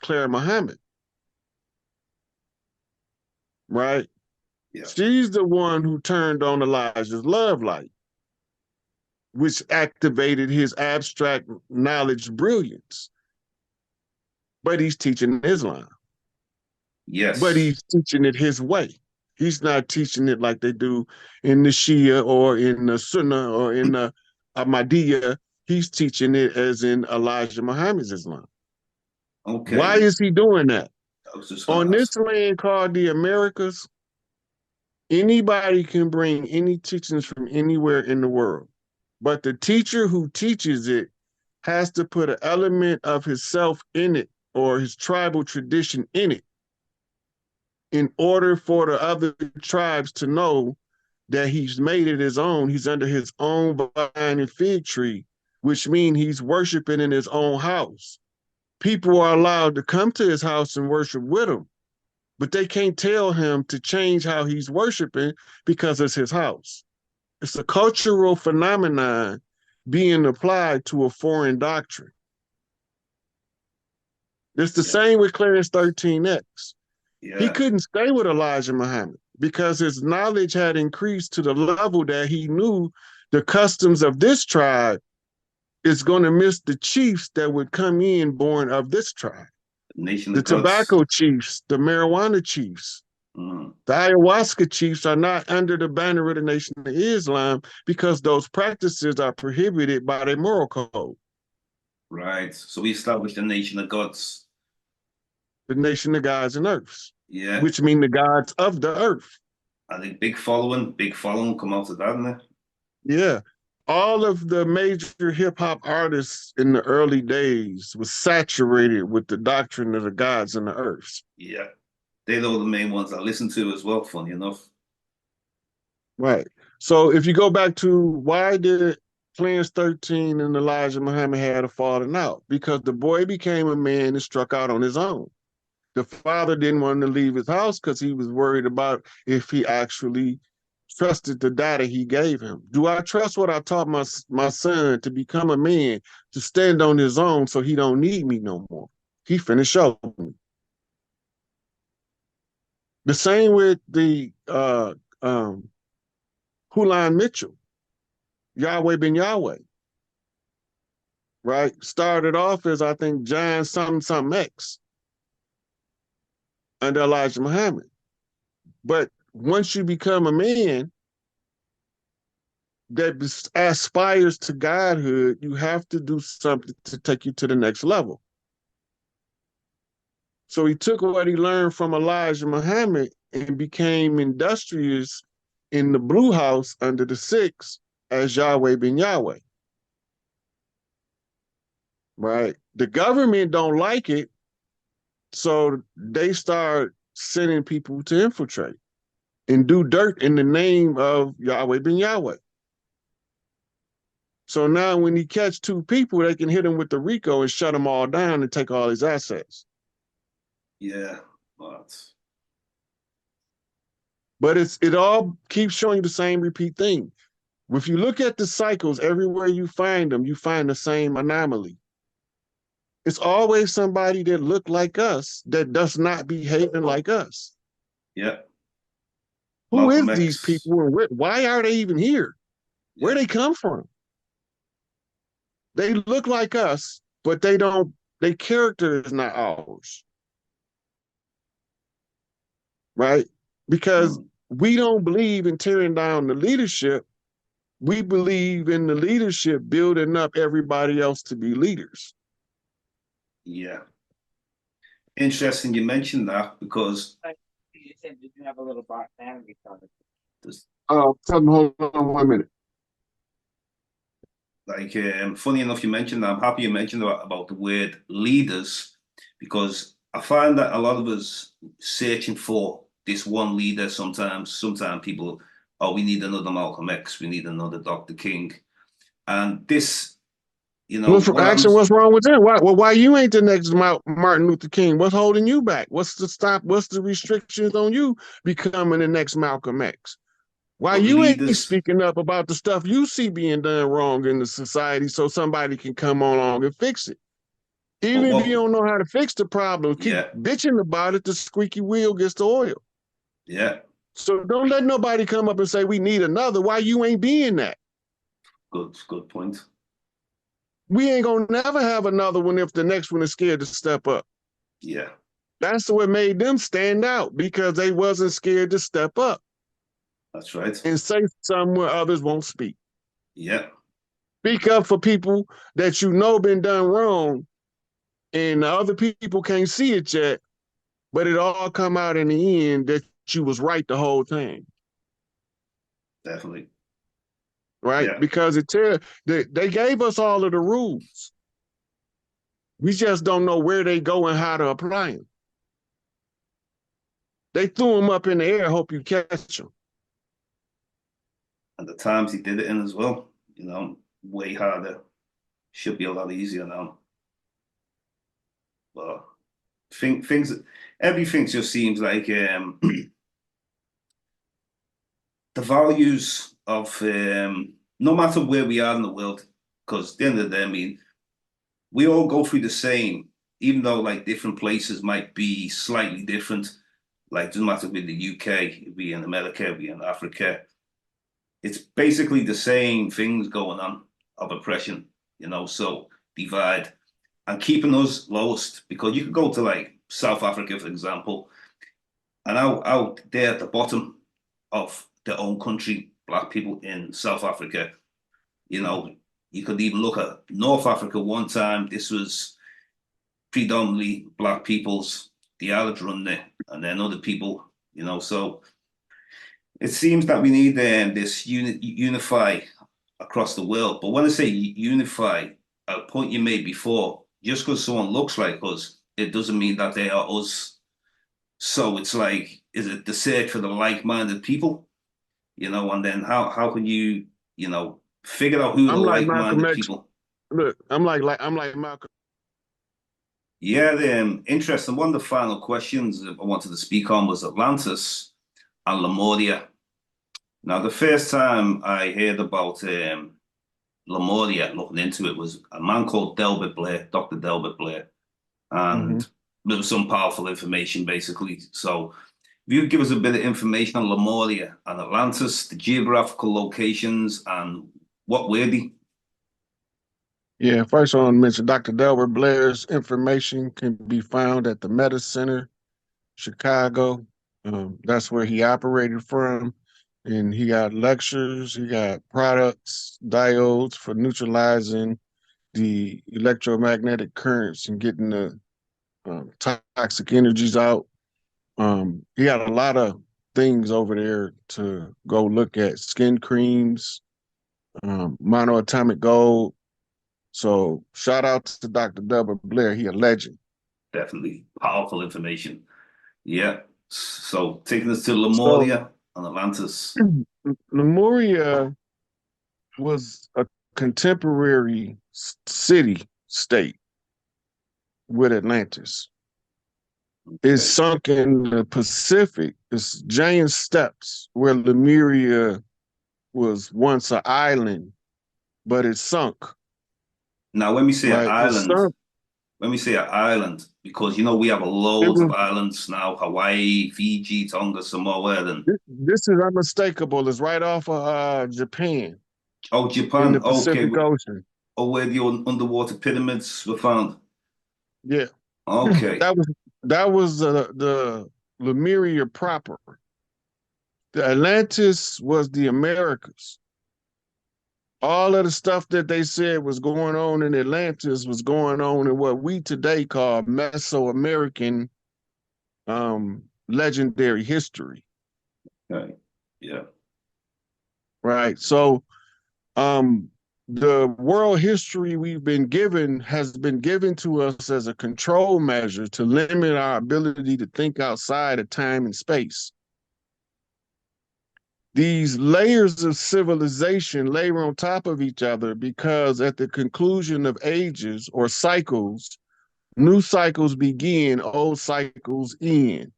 Claire Muhammad, right? Yeah. She's the one who turned on Elijah's love light, which activated his abstract knowledge brilliance. But he's teaching Islam. But Yes. he's teaching it his way. He's not teaching it like they do in the Shia or in the Sunnah or in the Ahmadiyya. He's teaching it as in Elijah Muhammad's Islam. Why Okay. is he doing that? I was just going On to ask. this land called the Americas, anybody can bring any teachings from anywhere in the world. But the teacher who teaches it has to put an element of himself in it or his tribal tradition in it in order for the other tribes to know that he's made it his own. He's under his own vine and fig tree, which means he's worshiping in his own house. People are allowed to come to his house and worship with him, but they can't tell him to change how he's worshiping because it's his house. It's a cultural phenomenon being applied to a foreign doctrine. It's the Yeah. same with Clarence 13X. He Yeah. couldn't stay with Elijah Muhammad because his knowledge had increased to the level that he knew the customs of this tribe is going to miss the chiefs that would come in born of this tribe. The nation The of gods. tobacco chiefs, the marijuana chiefs, Mm. the ayahuasca chiefs are not under the banner of the Nation of Islam because those practices are prohibited by their moral code. Right. So we established the nation of gods. The nation of gods and earths, Yeah. which mean the gods of the earth. I think big following come out of that, isn't it? Yeah. All of the major hip hop artists in the early days was saturated with the doctrine of the gods and the earths. Yeah. They're all the main ones I listen to as well, funny enough. Right. So if you go back to why did Clarence 13 and Elijah Muhammad had a falling out? Because the boy became a man and struck out on his own. The father didn't want to leave his house because he was worried about if he actually trusted the data he gave him. Do I trust what I taught my son to become a man, to stand on his own so he don't need me no more? He finna show me. The same with the Hulan Mitchell, Yahweh ben Yahweh, right? Started off as, I think, John something X under Elijah Muhammad. But once you become a man that aspires to godhood, you have to do something to take you to the next level. So he took what he learned from Elijah Muhammad and became industrious in the Blue House under the Six as Yahweh ben Yahweh. Right? The government don't like it, so they start sending people to infiltrate and do dirt in the name of Yahweh ben Yahweh. So now when he catch two people, they can hit him with the RICO and shut them all down and take all his assets. Yeah. But it all keeps showing you the same repeat thing. If you look at the cycles, everywhere you find them, you find the same anomaly. It's always somebody that look like us that does not behaving like us. yeah. Who Malcolm is these X. people and why are they even here? Where they come from? They look like us, but they don't, their character is not ours. Right? Because we don't believe in tearing down the leadership. We believe in the leadership building up everybody else to be leaders. Yeah. Interesting you mentioned that because You said did you have a little battery charger? Tell them, hold on 1 minute. like funny enough you mentioned that. I'm happy you mentioned about the word leaders, because I find that a lot of us searching for this one leader. Sometimes people, oh, we need another Malcolm X, we need another Dr. King. And this, What's what action? happens? What's wrong with that? Why you ain't the next Martin Luther King? What's holding you back? What's the stop? What's the restrictions on you becoming the next Malcolm X? Why But you ain't leaders, speaking up about the stuff you see being done wrong in the society so somebody can come along and fix it? But Even if you don't know how to fix the problem, keep yeah, bitching about it, the squeaky wheel gets the oil. yeah, So don't let nobody come up and say we need another. Why you ain't being that? good point. We ain't gonna never have another one if the next one is scared to step up. Yeah, That's what made them stand out because they wasn't scared to step up that's right. and say something where others won't speak. Yeah, Speak up for people that you know been done wrong, and the other people can't see it yet, but it all come out in the end that you was right the whole time. definitely. Right? Yeah, Because they gave us all of the rules. We just don't know where they go and how to apply them. They threw them up in the air, hope you catch them. and the times he did it in as well, way harder. Should be a lot easier now. But things, everything just seems like the values of no matter where we are in the world, because at the end of the day, I mean, we all go through the same, even though like different places might be slightly different. Like doesn't matter with the UK, be in America, be in Africa. It's basically the same things going on of oppression, so divide and keeping us lowest because you could go to like South Africa, for example, and out there at the bottom of their own country, black people in South Africa, you know, you could even look at North Africa one time. This was predominantly black people's the Arabs run there, and then other people, so it seems that we need this unify across the world. But when I say unify, a point you made before, just because someone looks like us, it doesn't mean that they are us. So it's like, is it the search for the like-minded people? And then how can you, figure out who are the I'm like Malcolm like-minded X. people? Look, I'm like Malcolm. Yeah, interesting. One of the final questions I wanted to speak on was Atlantis and Lemuria. Now, the first time I heard about Lemuria, looking into it, was a man called Delbert Blair, Dr. Delbert Blair, Mhm. and there was some powerful information, basically. So, if you could give us a bit of information on Lemuria and Atlantis, the geographical locations, and what were they? Yeah, first I want to mention Dr. Delbert Blair's information can be found at the Meta Center, Chicago. That's where he operated from. And he got lectures, he got products, diodes for neutralizing the electromagnetic currents and getting the toxic energies out. He got a lot of things over there to go look at: skin creams, monoatomic gold. So shout out to Dr. Delbert Blair. He a legend. Definitely powerful information. Yeah. So, taking us to So Lemuria and Atlantis. Lemuria was a contemporary city state with Atlantis. It's Okay. sunk in the Pacific. It's giant steps where Lemuria was once an island, but it sunk. Now, when we say an Right? It island, sunk. because we have a It loads of was. islands now: Hawaii, Fiji, Tonga, Samoa, and This is unmistakable. It's right off of Japan oh, in Japan. the Okay, Pacific Ocean. where the underwater pyramids were found. Yeah, Okay. that was the Lemuria proper. The Atlantis was the Americas. All of the stuff that they said was going on in Atlantis was going on in what we today call Mesoamerican legendary history. Okay. Yeah. Right. So um, the world history we've been given has been given to us as a control measure to limit our ability to think outside of time and space. These layers of civilization layer on top of each other because at the conclusion of ages or cycles, new cycles begin, old cycles end.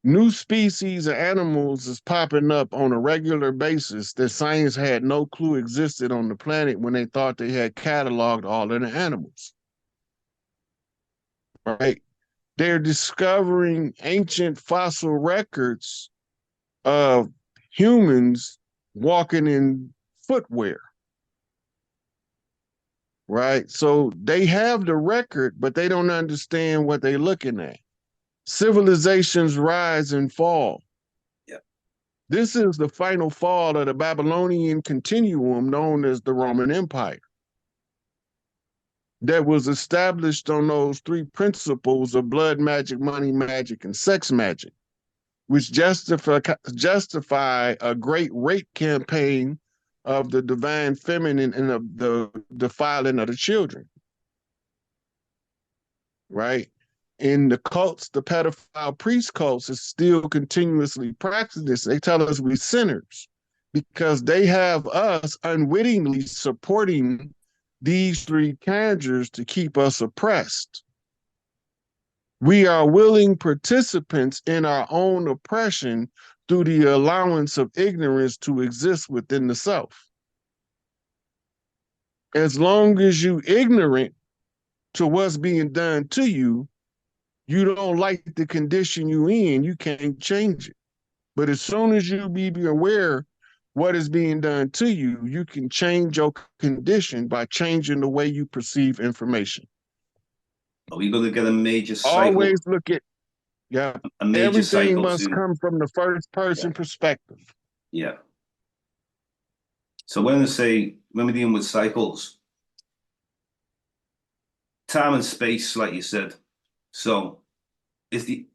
New species of animals is popping up on a regular basis that science had no clue existed on the planet when they thought they had cataloged all of the animals. right? They're discovering ancient fossil records of humans walking in footwear, right? So they have the record, but they don't understand what they're looking at. Civilizations rise and fall. Yep. This is the final fall of the Babylonian continuum known as the Roman Empire, that was established on those three principles of blood magic, money magic, and sex magic, which justify a great rape campaign of the divine feminine and of the defiling of the children, right? In the cults, the pedophile priest cults is still continuously practicing this. They tell us we sinners because they have us unwittingly supporting these three conjures to keep us oppressed. We are willing participants in our own oppression through the allowance of ignorance to exist within the self. As long as you ignorant to what's being done to you, you don't like the condition you in, you can't change it. But as soon as you be aware what is being done to you, you can change your condition by changing the way you perceive information. Are we going to get a major cycle? Always look at, yeah, a major everything cycle must soon. come from the first person perspective. Yeah. So when we're dealing with cycles, time and space, like you said. So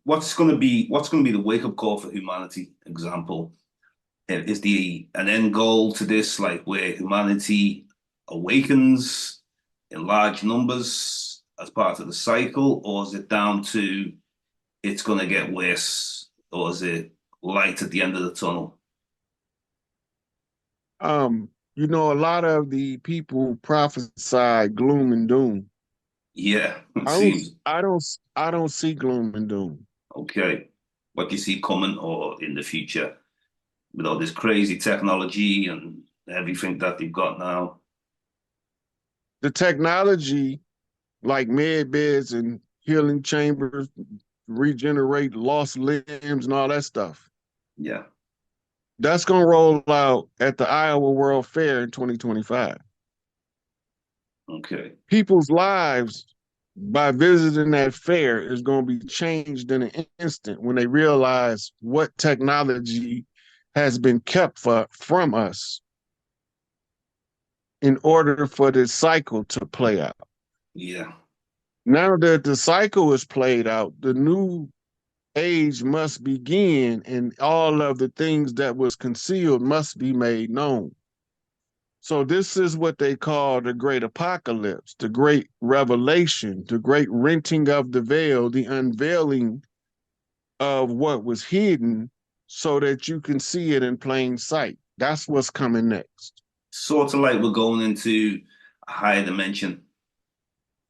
what's going to be the wake up call for humanity? Example, is an end goal to this, like where humanity awakens in large numbers as part of the cycle, or is it down to it's going to get worse, or is it light at the end of the tunnel? You know, a lot of the people prophesy gloom and doom. Yeah, it I seems. I don't see gloom and doom. Okay. What do you see coming or in the future with all this crazy technology and everything that they've got now? The technology, like med beds and healing chambers, regenerate lost limbs and all that stuff, Yeah. that's going to roll out at the Iowa World Fair in 2025. Okay. People's lives by visiting that fair is going to be changed in an instant when they realize what technology has been kept from us in order for this cycle to play out. Yeah. Now that the cycle is played out, the new age must begin, and all of the things that was concealed must be made known. So this is what they call the great apocalypse, the great revelation, the great renting of the veil, the unveiling of what was hidden so that you can see it in plain sight. That's what's coming next. Sort of like we're going into a higher dimension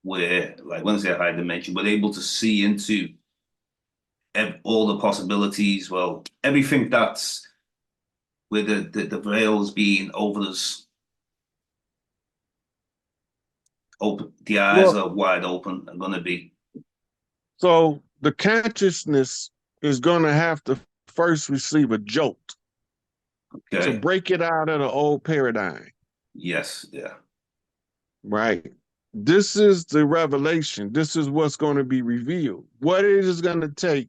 where, like when I say a higher dimension, we're able to see into all the possibilities. Well, everything that's where the veil's being over us. Open, the eyes Well, are wide open and gonna be. so the consciousness is going to have to first receive a jolt to Okay. break it out of the old paradigm. Yes, yeah. Right. This is the revelation. This is what's going to be revealed. What it is going to take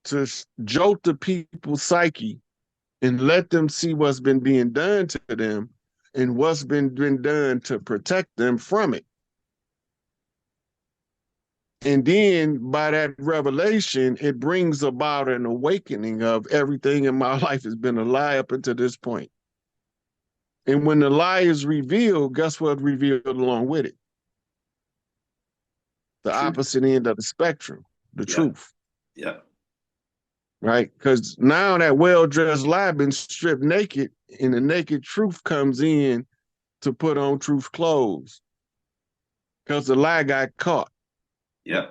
to jolt the people's psyche and let them see what's been being done to them and what's been done to protect them from it. And then by that revelation, it brings about an awakening of everything in my life has been a lie up until this point. And when the lie is revealed, guess what revealed along with it? The Truth. opposite end of the spectrum, the truth. Yeah. Right? Because now that well-dressed lie been stripped naked, and the naked truth comes in to put on truth clothes. Because the lie got caught. Yeah.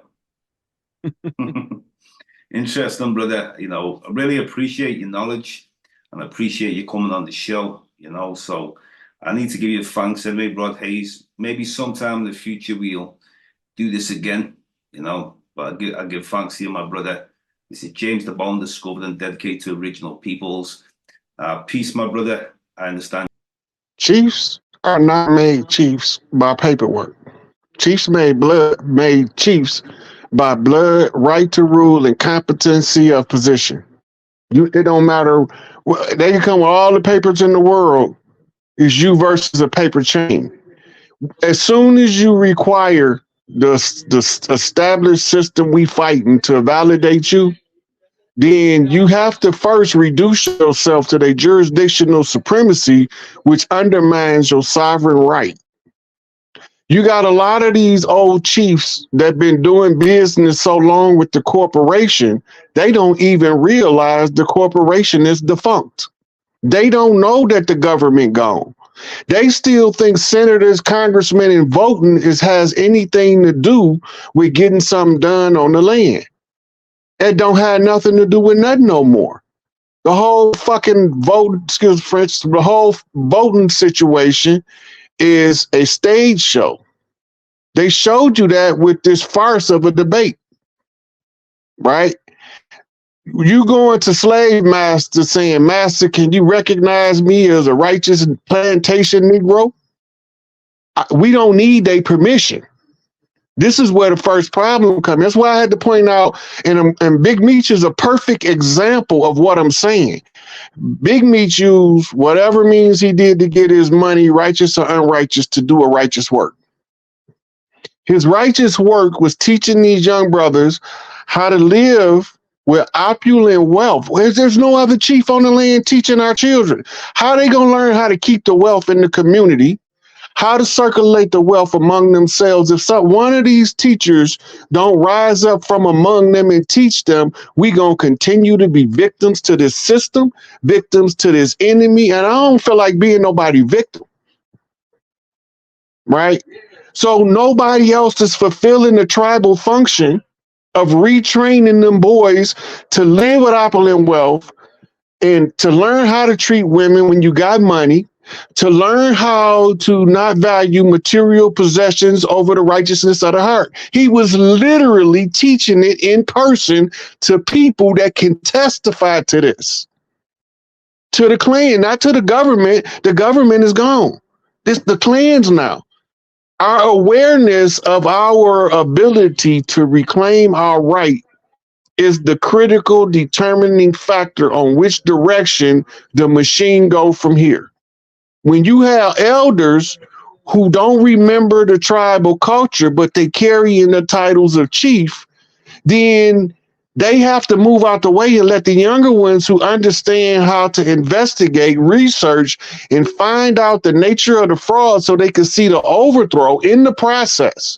Interesting, brother. You know, I really appreciate your knowledge and I appreciate you coming on the show, you know. So I need to give you thanks anyway, Rod Hayes. Maybe sometime in the future we'll do this again you know. But I give thanks to you, my brother. This is James the Bond, discovered and dedicated to original peoples. Peace, my brother. I understand. Chiefs are not made chiefs by paperwork. Chiefs made chiefs by blood, right to rule, and competency of position. It don't matter. They can come with all the papers in the world. It's you versus a paper chain. As soon as you require the established system we fighting to validate you, then you have to first reduce yourself to their jurisdictional supremacy, which undermines your sovereign right. You got a lot of these old chiefs that been doing business so long with the corporation, they don't even realize the corporation is defunct. They don't know that the government gone. They still think senators, congressmen, and voting has anything to do with getting something done on the land. It don't have nothing to do with nothing no more. The whole fucking the whole voting situation is a stage show. They showed you that with this farce of a debate, right? You going to slave master saying, "Master, can you recognize me as a righteous plantation Negro?" We don't need their permission. This is where the first problem comes. That's why I had to point out, and Big Meech is a perfect example of what I'm saying. Big Meech used whatever means he did to get his money, righteous or unrighteous, to do a righteous work. His righteous work was teaching these young brothers how to live with opulent wealth. There's no other chief on the land teaching our children. How are they going to learn how to keep the wealth in the community? How to circulate the wealth among themselves? If one of these teachers don't rise up from among them and teach them, we going to continue to be victims to this system, victims to this enemy. And I don't feel like being nobody victim, right? So nobody else is fulfilling the tribal function of retraining them boys to live with opulent wealth and to learn how to treat women when you got money, to learn how to not value material possessions over the righteousness of the heart. He was literally teaching it in person to people that can testify to this. To the clan, not to the government. The government is gone. The clans now. Our awareness of our ability to reclaim our right is the critical determining factor on which direction the machine go from here. When you have elders who don't remember the tribal culture, but they carry in the titles of chief, then they have to move out the way and let the younger ones who understand how to investigate, research, and find out the nature of the fraud so they can see the overthrow in the process.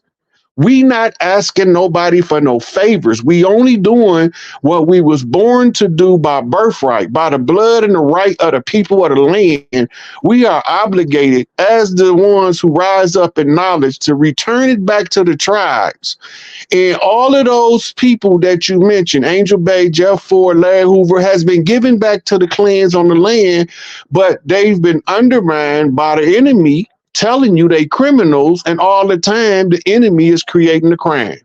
We not asking nobody for no favors. We only doing what we was born to do by birthright, by the blood and the right of the people of the land. We are obligated as the ones who rise up in knowledge to return it back to the tribes. And all of those people that you mentioned, Angel Bay, Jeff Ford, Larry Hoover, has been given back to the clans on the land, but they've been undermined by the enemy telling you they criminals, and all the time the enemy is creating the crime.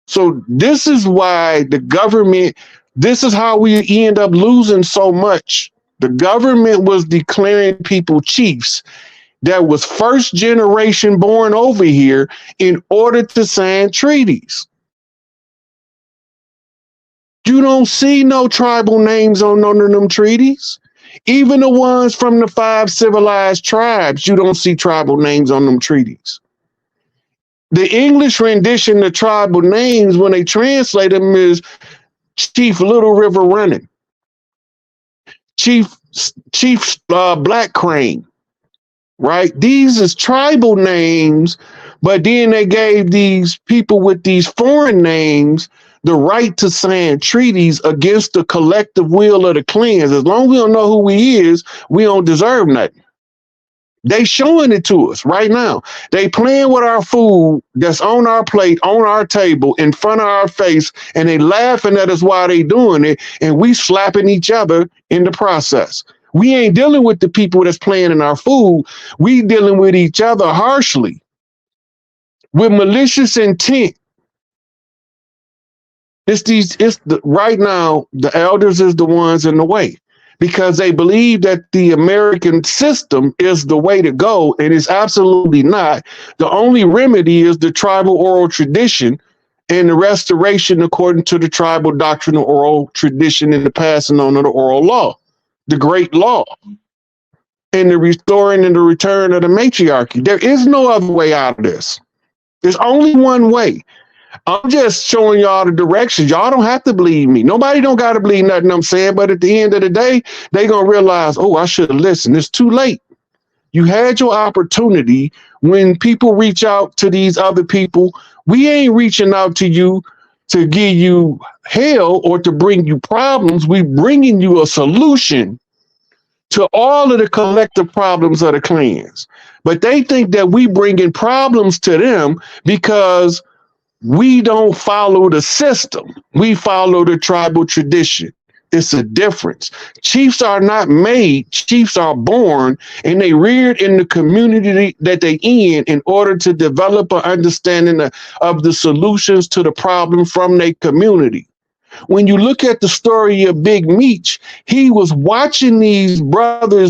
So this is why the government, this is how we end up losing so much. The government was declaring people chiefs that was first generation born over here in order to sign treaties. You don't see no tribal names on none of them treaties. Even the ones from the 5 civilized tribes, you don't see tribal names on them treaties. The English rendition of tribal names, when they translate them, is Chief Little River Running, Chief Black Crane, right? These is tribal names, but then they gave these people with these foreign names the right to sign treaties against the collective will of the clans. As long as we don't know who he is, we don't deserve nothing. They showing it to us right now. They playing with our food that's on our plate, on our table, in front of our face, and they laughing at us while they doing it, and we slapping each other in the process. We ain't dealing with the people that's playing in our food. We dealing with each other harshly. with malicious intent. Right now, the elders is the ones in the way because they believe that the American system is the way to go, and it's absolutely not. The only remedy is the tribal oral tradition and the restoration according to the tribal doctrine of oral tradition and the passing on of the oral law, the great law, and the restoring and the return of the matriarchy. There is no other way out of this. There's only one way. I'm just showing y'all the directions. Y'all don't have to believe me. Nobody don't got to believe nothing I'm saying. But at the end of the day, they going to realize, oh, I should have listened. It's too late. You had your opportunity. When people reach out to these other people, we ain't reaching out to you to give you hell or to bring you problems. We bringing you a solution to all of the collective problems of the clans. But they think that we bringing problems to them because we don't follow the system. We follow the tribal tradition. It's a difference. Chiefs are not made. Chiefs are born, and they reared in the community that they in order to develop an understanding of the solutions to the problem from their community. When you look at the story of Big Meech, he was watching these brothers